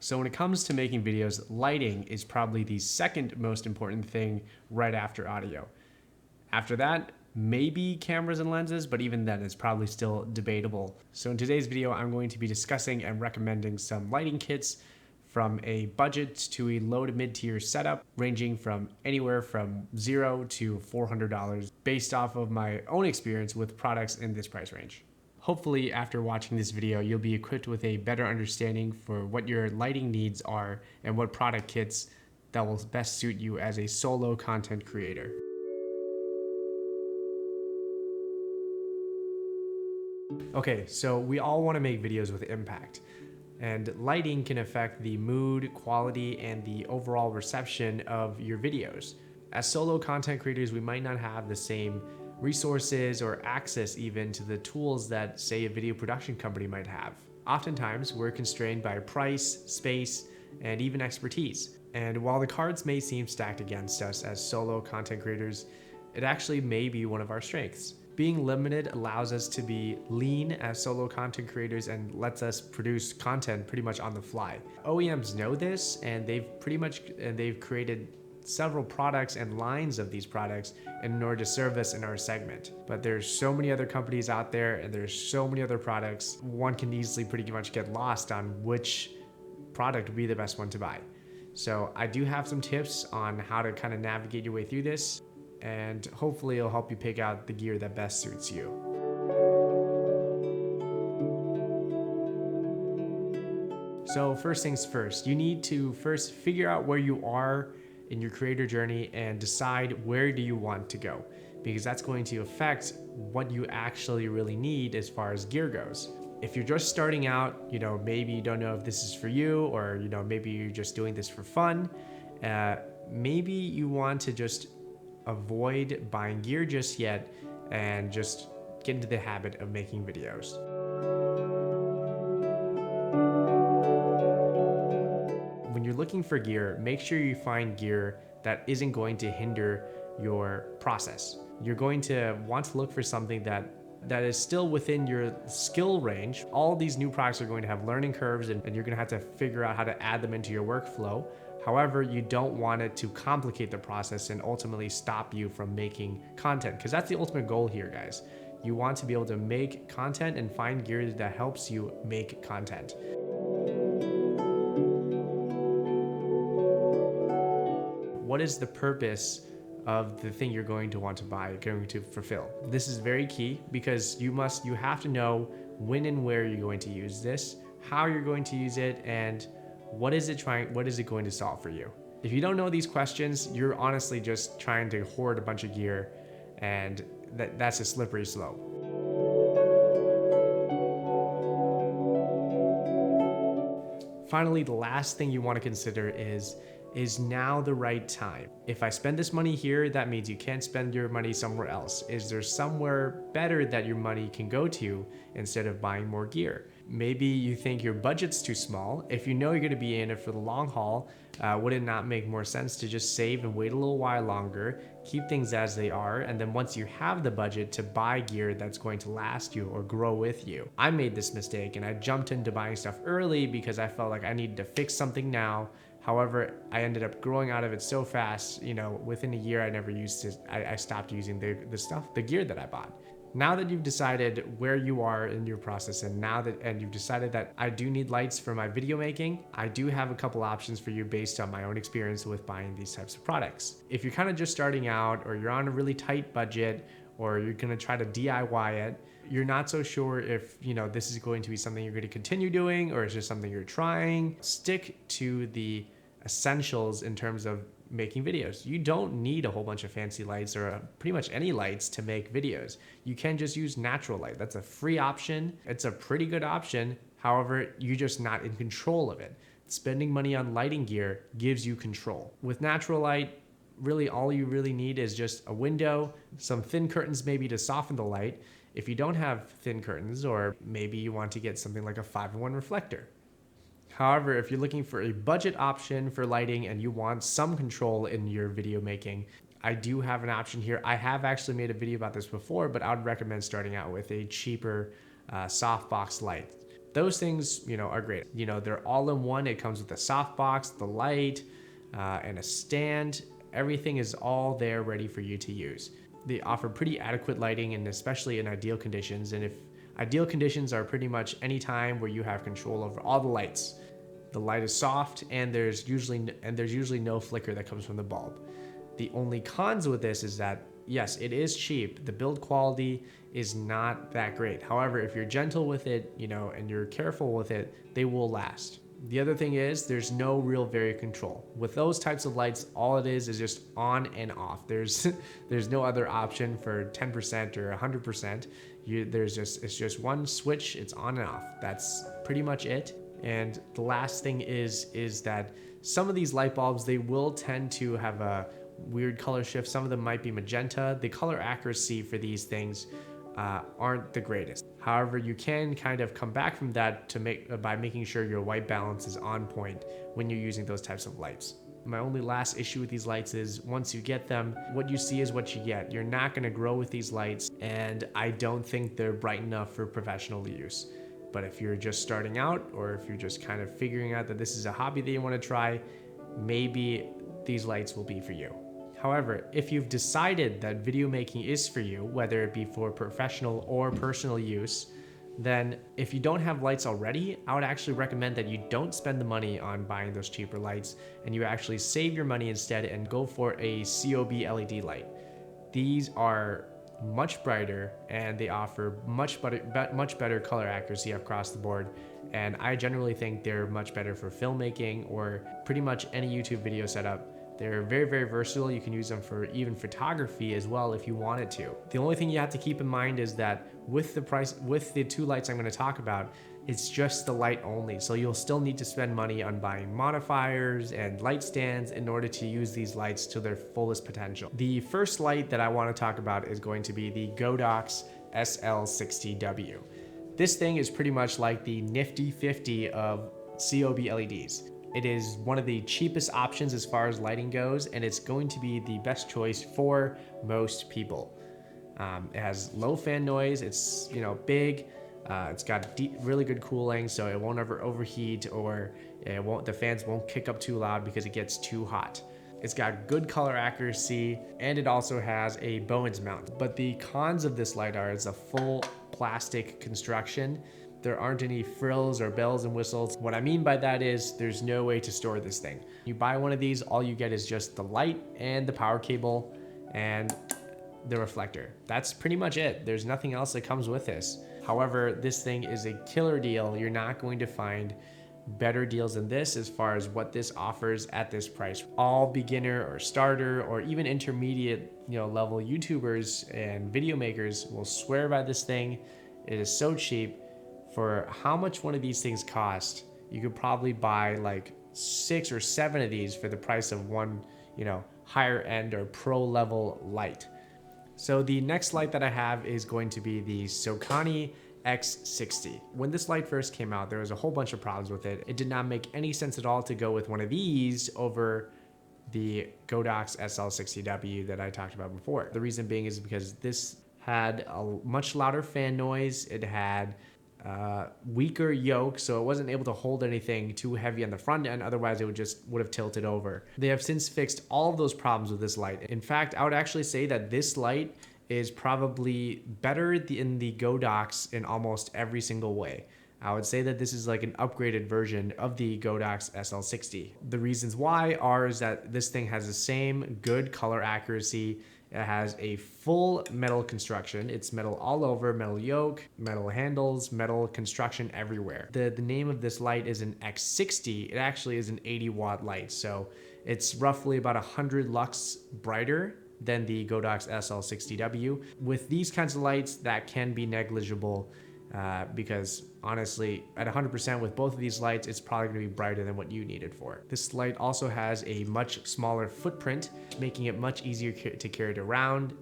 So when it comes to making videos, lighting is probably the second most important thing right after audio. After that, maybe cameras and lenses, but even then it's probably still debatable. So in today's video, I'm going to be discussing and recommending some lighting kits from a budget to a low to mid-tier setup, ranging from anywhere from $0 to $400 based off of my own experience with products in this price range. Hopefully, after watching this video, you'll be equipped with a better understanding for what your lighting needs are and what product kits that will best suit you as a solo content creator. Okay, so we all want to make videos with impact, and lighting can affect the mood, quality, and the overall reception of your videos. As solo content creators, we might not have the same resources or access even to the tools that, say, a video production company might have. Oftentimes, we're constrained by price, space, and even expertise. And while the cards may seem stacked against us as solo content creators, it actually may be one of our strengths. Being limited allows us to be lean as solo content creators and lets us produce content pretty much on the fly. OEMs know this, and they've created several products and lines of these products in order to serve us in our segment. But there's so many other companies out there, and there's so many other products. One can easily pretty much get lost on which product would be the best one to buy. So I do have some tips on how to kind of navigate your way through this, and hopefully it'll help you pick out the gear that best suits you. So first things first, you need to first figure out where you are in your creator journey and decide where do you want to go, because that's going to affect what you actually really need as far as gear goes. If you're just starting out, maybe you don't know if this is for you, or maybe you're just doing this for fun. Maybe you want to just avoid buying gear just yet and just get into the habit of making videos. When you're looking for gear, make sure you find gear that isn't going to hinder your process. You're going to want to look for something that is still within your skill range. All these new products are going to have learning curves, and you're going to have to figure out how to add them into your workflow. However, you don't want it to complicate the process and ultimately stop you from making content, because that's the ultimate goal here, guys. You want to be able to make content and find gear that helps you make content. What is the purpose of the thing you're going to want to buy, going to fulfill? This is very key, because you have to know when and where you're going to use this, how you're going to use it, and what is it going to solve for you. If you don't know these questions, you're honestly just trying to hoard a bunch of gear, and that's a slippery slope. Finally, the last thing you want to consider is now the right time? If I spend this money here, that means you can't spend your money somewhere else. Is there somewhere better that your money can go to instead of buying more gear? Maybe you think your budget's too small. If you know you're going to be in it for the long haul, would it not make more sense to just save and wait a little while longer, keep things as they are, and then once you have the budget, to buy gear that's going to last you or grow with you? I made this mistake, and I jumped into buying stuff early because I felt like I needed to fix something now. However, I ended up growing out of it so fast, within a year I never used it. I stopped using the gear that I bought. Now that you've decided where you are in your process, and you've decided that I do need lights for my video making, I do have a couple options for you based on my own experience with buying these types of products. If you're kind of just starting out, or you're on a really tight budget, or you're going to try to DIY it, you're not so sure if this is going to be something you're going to continue doing, or it's just something you're trying, stick to the essentials in terms of making videos. You don't need a whole bunch of fancy lights or pretty much any lights to make videos. You can just use natural light. That's a free option. It's a pretty good option. However, you're just not in control of it. Spending money on lighting gear gives you control. With natural light, really all you really need is just a window, some thin curtains maybe to soften the light. If you don't have thin curtains, or maybe you want to get something like a 5-in-1 reflector. However, if you're looking for a budget option for lighting and you want some control in your video making, I do have an option here. I have actually made a video about this before, but I would recommend starting out with a cheaper softbox light. Those things, are great. They're all in one. It comes with a softbox, the light, and a stand. Everything is all there ready for you to use. They offer pretty adequate lighting, and especially in ideal conditions. And if ideal conditions are pretty much any time where you have control over all the lights. The light is soft, and there's usually no flicker that comes from the bulb. The only cons with this is that, yes, it is cheap. The build quality is not that great. However, if you're gentle with it, and you're careful with it, they will last. The other thing is there's no real variant control. With those types of lights, all it is just on and off. There's no other option for 10% or 100%. It's just one switch, it's on and off. That's pretty much it. And the last thing is that some of these light bulbs, they will tend to have a weird color shift. Some of them might be magenta. The color accuracy for these things aren't the greatest. However, you can kind of come back from that by making sure your white balance is on point when you're using those types of lights. My only last issue with these lights is once you get them, what you see is what you get. You're not going to grow with these lights, and I don't think they're bright enough for professional use. But if you're just starting out, or if you're just kind of figuring out that this is a hobby that you want to try, maybe these lights will be for you. However, if you've decided that video making is for you, whether it be for professional or personal use, then if you don't have lights already, I would actually recommend that you don't spend the money on buying those cheaper lights, and you actually save your money instead and go for a COB LED light. These are much brighter, and they offer much better color accuracy across the board, and I generally think they're much better for filmmaking or pretty much any YouTube video setup. They're very, very versatile. You can use them for even photography as well if you wanted to. The only thing you have to keep in mind is that with the two lights I'm going to talk about, it's just the light only. So you'll still need to spend money on buying modifiers and light stands in order to use these lights to their fullest potential. The first light that I want to talk about is going to be the Godox SL60W. This thing is pretty much like the nifty 50 of COB LEDs. It is one of the cheapest options as far as lighting goes, and it's going to be the best choice for most people. It has low fan noise, it's big, it's got really good cooling, so it won't ever overheat, or the fans won't kick up too loud because it gets too hot. It's got good color accuracy, and it also has a Bowens mount. But the cons of this light are it's a full plastic construction. There aren't any frills or bells and whistles. What I mean by that is there's no way to store this thing. You buy one of these, all you get is just the light and the power cable and the reflector. That's pretty much it. There's nothing else that comes with this. However, this thing is a killer deal. You're not going to find better deals than this as far as what this offers at this price. All beginner or starter or even intermediate level YouTubers and video makers will swear by this thing. It is so cheap. For how much one of these things cost, you could probably buy like 6 or 7 of these for the price of one, higher end or pro level light. So the next light that I have is going to be the Sokani X60. When this light first came out, there was a whole bunch of problems with it. It did not make any sense at all to go with one of these over the Godox SL60W that I talked about before. The reason being is because this had a much louder fan noise. It had weaker yoke, so it wasn't able to hold anything too heavy on the front end. Otherwise, it would have tilted over. They have since fixed all of those problems with this light. In fact, I would actually say that this light is probably better in the Godox in almost every single way. I would say that this is like an upgraded version of the Godox SL60. The reasons why is that this thing has the same good color accuracy. It has a full metal construction. It's metal all over, metal yoke, metal handles, metal construction everywhere. The name of this light is an X60. It actually is an 80 watt light. So it's roughly about 100 lux brighter than the Godox SL60W. With these kinds of lights, that can be negligible because honestly, at 100% with both of these lights, it's probably going to be brighter than what you need it for. This light also has a much smaller footprint, making it much easier to carry it around,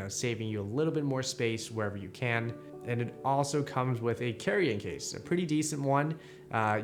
saving you a little bit more space wherever you can. And it also comes with a carrying case, a pretty decent one.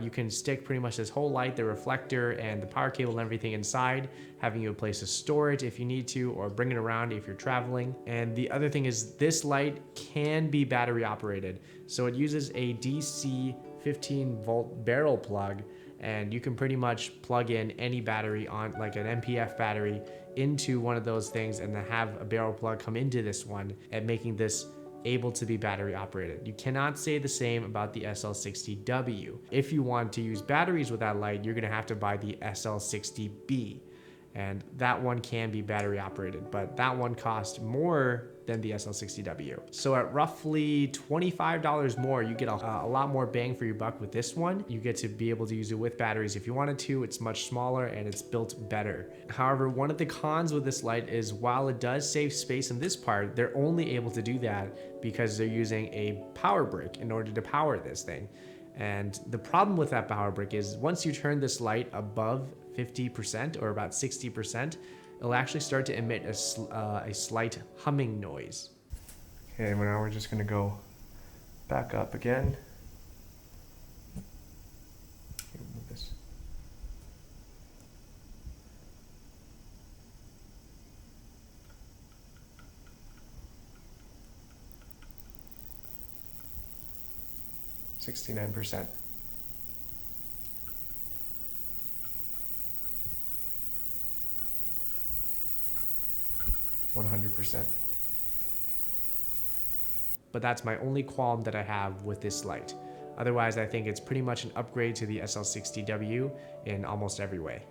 You can stick pretty much this whole light, the reflector and the power cable and everything inside, having you a place to store it if you need to, or bring it around if you're traveling. And the other thing is this light can be battery operated. So it uses a DC 15-volt barrel plug, and you can pretty much plug in any battery on, like an MPF battery, into one of those things and then have a barrel plug come into this one and making this able to be battery operated. You cannot say the same about the SL60W. If you want to use batteries with that light, you're gonna have to buy the SL60B. And that one can be battery operated, but that one costs more than the SL60W. So at roughly $25 more, you get a lot more bang for your buck with this one. You get to be able to use it with batteries if you wanted to. It's much smaller and it's built better. However, one of the cons with this light is while it does save space in this part, they're only able to do that because they're using a power brick in order to power this thing. And the problem with that power brick is once you turn this light above 50% or about 60%, it'll actually start to emit a slight humming noise. Okay, well now we're just gonna go back up again. Move this. %69%. 100%. But that's my only qualm that I have with this light. Otherwise, I think it's pretty much an upgrade to the SL60W in almost every way.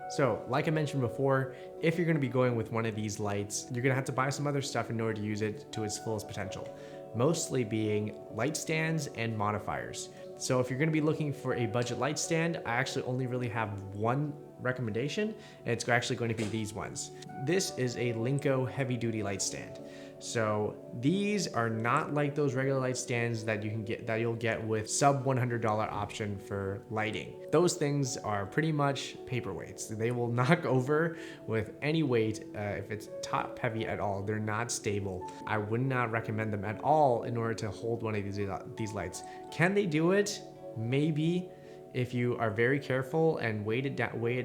So, like I mentioned before, if you're going to be going with one of these lights, you're going to have to buy some other stuff in order to use it to its fullest potential. Mostly being light stands and modifiers. So if you're going to be looking for a budget light stand, I actually only really have one recommendation, and it's actually going to be these ones. This is a Linco heavy duty light stand. So these are not like those regular light stands that you'll get with sub $100 option for lighting. Those things are pretty much paperweights. They will knock over with any weight if it's top heavy at all. They're not stable. I would not recommend them at all in order to hold one of these lights. Can they do it? Maybe. If you are very careful and weigh it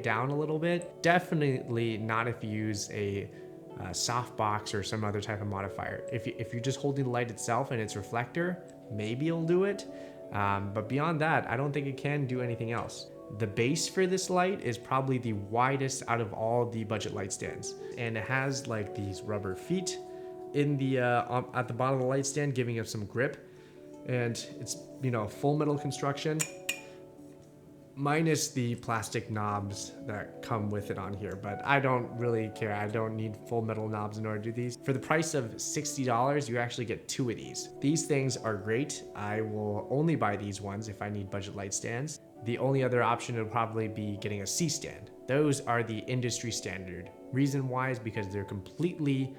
down a little bit. Definitely not if you use a softbox or some other type of modifier. If you're just holding the light itself and its reflector, maybe it'll do it. But beyond that, I don't think it can do anything else. The base for this light is probably the widest out of all the budget light stands. And it has like these rubber feet in the at the bottom of the light stand, giving it some grip. And it's, full metal construction, minus the plastic knobs that come with it on here, but I don't really care. I don't need full metal knobs in order to do these. For the price of $60, you actually get 2 of these. These things are great. I will only buy these ones if I need budget light stands. The only other option would probably be getting a C-stand. Those are the industry standard. Reason why is because they're completely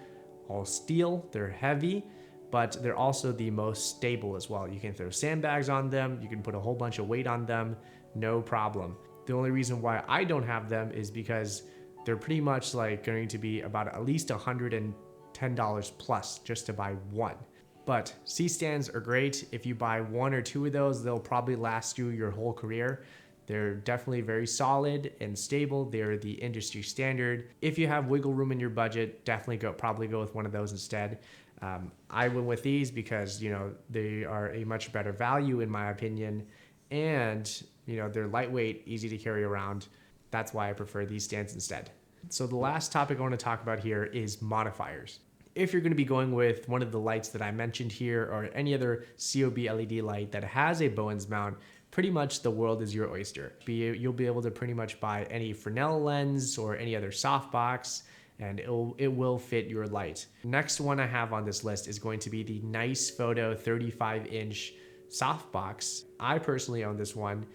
all steel, they're heavy, but they're also the most stable as well. You can throw sandbags on them, you can put a whole bunch of weight on them, no problem. The only reason why I don't have them is because they're pretty much like going to be about at least $110 plus just to buy one. But C-stands are great. If you buy 1 or 2 of those, they'll probably last you your whole career. They're definitely very solid and stable. They're the industry standard. If you have wiggle room in your budget, definitely probably go with one of those instead. I went with these because, they are a much better value in my opinion. And, they're lightweight, easy to carry around. That's why I prefer these stands instead. So the last topic I want to talk about here is modifiers. If you're going to be going with one of the lights that I mentioned here or any other COB LED light that has a Bowens mount, pretty much the world is your oyster. You'll be able to pretty much buy any Fresnel lens or any other softbox, and it will fit your light. Next one I have on this list is going to be the NiceFoto 35-inch softbox. I personally own this one,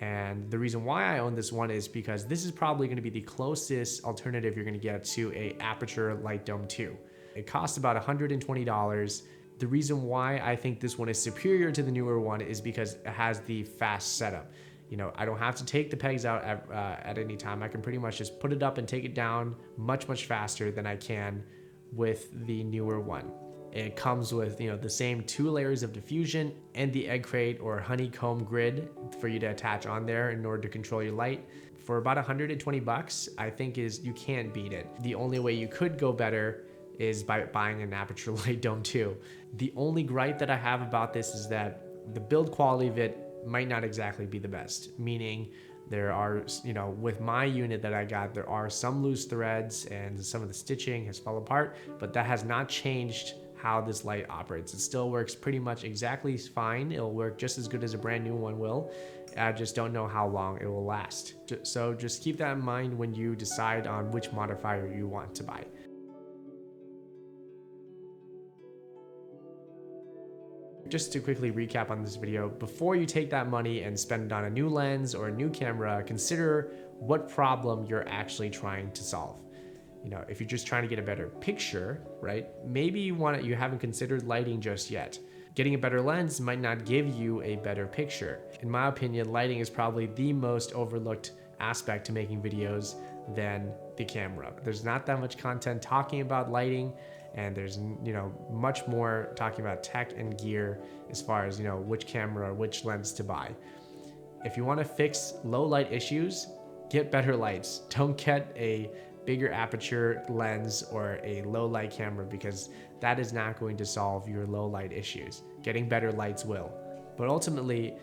and the reason why I own this one is because this is probably going to be the closest alternative you're going to get to a Aperture Light Dome 2. It costs about $120. The reason why I think this one is superior to the newer one is because it has the fast setup. I don't have to take the pegs out at any time. I can pretty much just put it up and take it down much, much faster than I can with the newer one. It comes with, the same 2 layers of diffusion and the egg crate or honeycomb grid for you to attach on there in order to control your light. For about $120, I think you can't beat it. The only way you could go better is by buying an Aperture Light Dome 2. The only gripe that I have about this is that the build quality of it might not exactly be the best, meaning there are, with my unit that I got, there are some loose threads and some of the stitching has fallen apart, but that has not changed how this light operates. It still works pretty much exactly fine. It'll work just as good as a brand new one will. I just don't know how long it will last. So just keep that in mind when you decide on which modifier you want to buy. Just to quickly recap on this video, before you take that money and spend it on a new lens or a new camera, consider what problem you're actually trying to solve. If you're just trying to get a better picture, right? Maybe you haven't considered lighting just yet. Getting a better lens might not give you a better picture. In my opinion, lighting is probably the most overlooked aspect to making videos than the camera. There's not that much content talking about lighting, and there's much more talking about tech and gear as far as which camera or which lens to buy. If you want to fix low light issues, get better lights. Don't get a bigger aperture lens or a low light camera, because that is not going to solve your low light issues. Getting better lights will. But ultimately,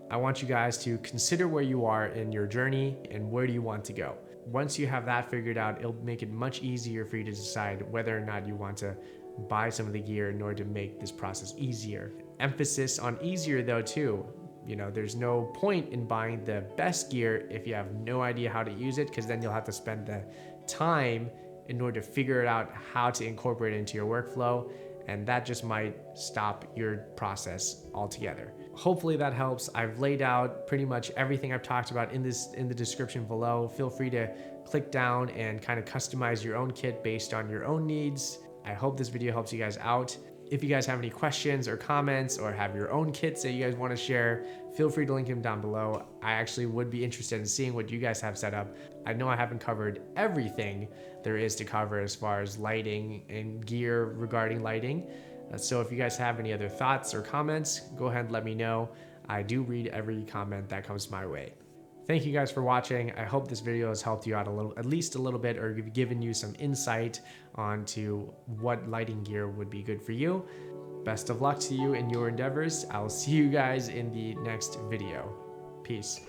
I want you guys to consider where you are in your journey and where do you want to go. Once you have that figured out, it'll make it much easier for you to decide whether or not you want to buy some of the gear in order to make this process easier. Emphasis on easier though too. There's no point in buying the best gear if you have no idea how to use it, because then you'll have to spend the time in order to figure out how to incorporate it into your workflow, and that just might stop your process altogether. Hopefully that helps. I've laid out pretty much everything I've talked about in the description below. Feel free to click down and kind of customize your own kit based on your own needs. I hope this video helps you guys out. If you guys have any questions or comments or have your own kits that you guys want to share, feel free to link them down below. I actually would be interested in seeing what you guys have set up. I know I haven't covered everything there is to cover as far as lighting and gear regarding lighting. So if you guys have any other thoughts or comments, go ahead and let me know. I do read every comment that comes my way. Thank you guys for watching. I hope this video has helped you out at least a little bit, or given you some insight onto what lighting gear would be good for you. Best of luck to you in your endeavors. I'll see you guys in the next video. Peace.